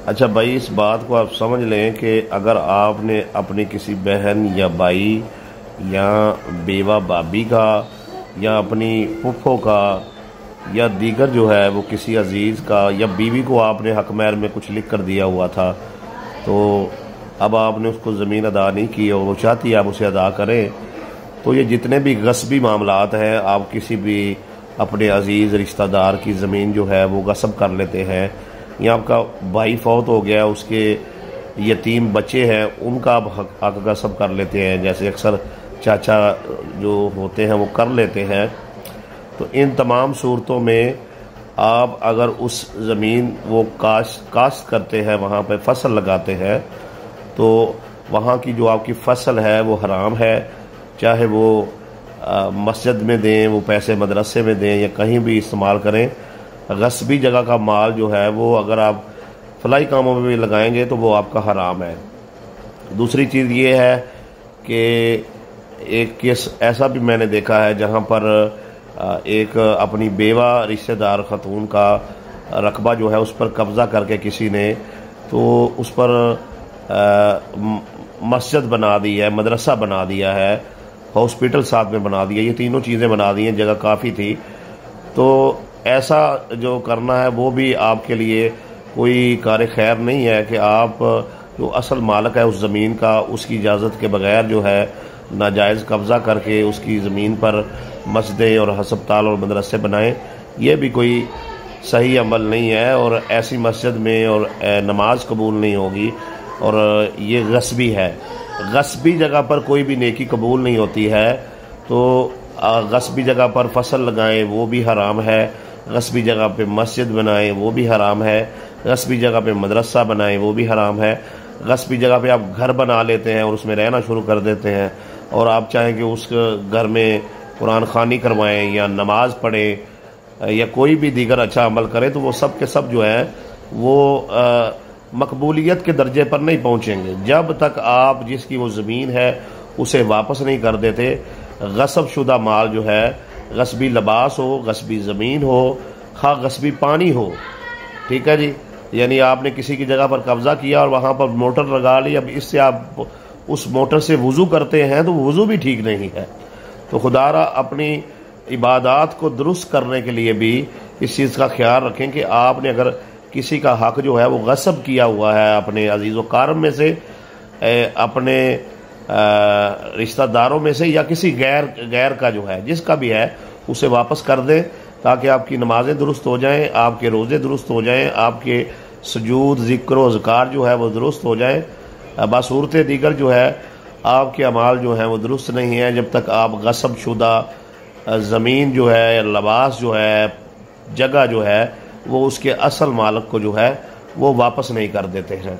अच्छा भाई, इस बात को आप समझ लें कि अगर आपने अपनी किसी बहन या भाई या बेवा भाभी का या अपनी फूफो का या दीगर जो है वो किसी अजीज़ का या बीवी को आपने हक महर में कुछ लिख कर दिया हुआ था, तो अब आपने उसको ज़मीन अदा नहीं की और वो चाहती है आप उसे अदा करें, तो ये जितने भी गस्बी मामलात हैं, आप किसी भी अपने अजीज़ रिश्तेदार की ज़मीन जो है वो गस्ब कर लेते हैं, या आपका भाई फौत हो गया, उसके यतीम बच्चे हैं, उनका आप हक गस्ब कर लेते हैं, जैसे अक्सर चाचा जो होते हैं वो कर लेते हैं। तो इन तमाम सूरतों में आप अगर उस ज़मीन वो काश्त करते हैं, वहाँ पे फसल लगाते हैं, तो वहाँ की जो आपकी फसल है वो हराम है। चाहे वो मस्जिद में दें, वो पैसे मदरसे में दें या कहीं भी इस्तेमाल करें, गस्बी जगह का माल जो है वो अगर आप फलाई कामों में भी लगाएंगे तो वो आपका हराम है। दूसरी चीज़ ये है कि एक केस ऐसा भी मैंने देखा है जहाँ पर एक अपनी बेवा रिश्तेदार खतून का रकबा जो है उस पर कब्ज़ा करके किसी ने तो उस पर मस्जिद बना दी है, मदरसा बना दिया है, हॉस्पिटल साथ में बना दिया, ये तीनों चीज़ें बना दी हैं, जगह काफ़ी थी। तो ऐसा जो करना है वो भी आपके लिए कोई कार खैर नहीं है कि आप जो असल मालिक है उस ज़मीन का, उसकी इजाज़त के बगैर जो है नाजायज़ कब्ज़ा करके उसकी ज़मीन पर मस्जिदें और हस्पताल और मदरसे बनाएं। ये भी कोई सही अमल नहीं है और ऐसी मस्जिद में और नमाज कबूल नहीं होगी, और ये गस्बी है। गस्बी जगह पर कोई भी नेकी कबूल नहीं होती है। तो गस्बी जगह पर फसल लगाएं वो भी हराम है, गस्बी जगह पे मस्जिद बनाएं वो भी हराम है, गस्बी जगह पे मदरसा बनाएं वो भी हराम है, गस्बी जगह पे आप घर बना लेते हैं और उसमें रहना शुरू कर देते हैं और आप चाहें कि उस घर में कुरान खानी करवाएं या नमाज पढ़ें या कोई भी दीगर अच्छा अमल करें, तो वो सब के सब जो है वो मकबूलियत के दर्जे पर नहीं पहुँचेंगे जब तक आप जिसकी वो ज़मीन है उसे वापस नहीं कर देते। गस्ब शुदा माल जो है, गस्बी लिबास हो, गस्बी ज़मीन हो, खा गस्बी पानी हो, ठीक है जी, यानी आपने किसी की जगह पर कब्ज़ा किया और वहाँ पर मोटर लगा ली, अब इससे आप उस मोटर से वज़ू करते हैं तो वज़ू भी ठीक नहीं है। तो खुदारा अपनी इबादात को दुरुस्त करने के लिए भी इस चीज़ का ख्याल रखें कि आपने अगर किसी का हक जो है वो गस्ब किया हुआ है अपने अजीज़ व कारम में से, अपने रिश्तेदारों में से या किसी गैर का जो है, जिसका भी है, उसे वापस कर दें ताकि आपकी नमाजें दुरुस्त हो जाएं, आपके रोज़े दुरुस्त हो जाएं, आपके सुजूद ज़िक्र व ज़कार जो है वो दुरुस्त हो जाएं। बासूरत दीगर जो है आपके अमाल जो हैं वो दुरुस्त नहीं है जब तक आप गस्ब शुदा ज़मीन जो है, लिबास जो है, जगह जो है वो उसके असल मालिक को जो है वो वापस नहीं कर देते हैं।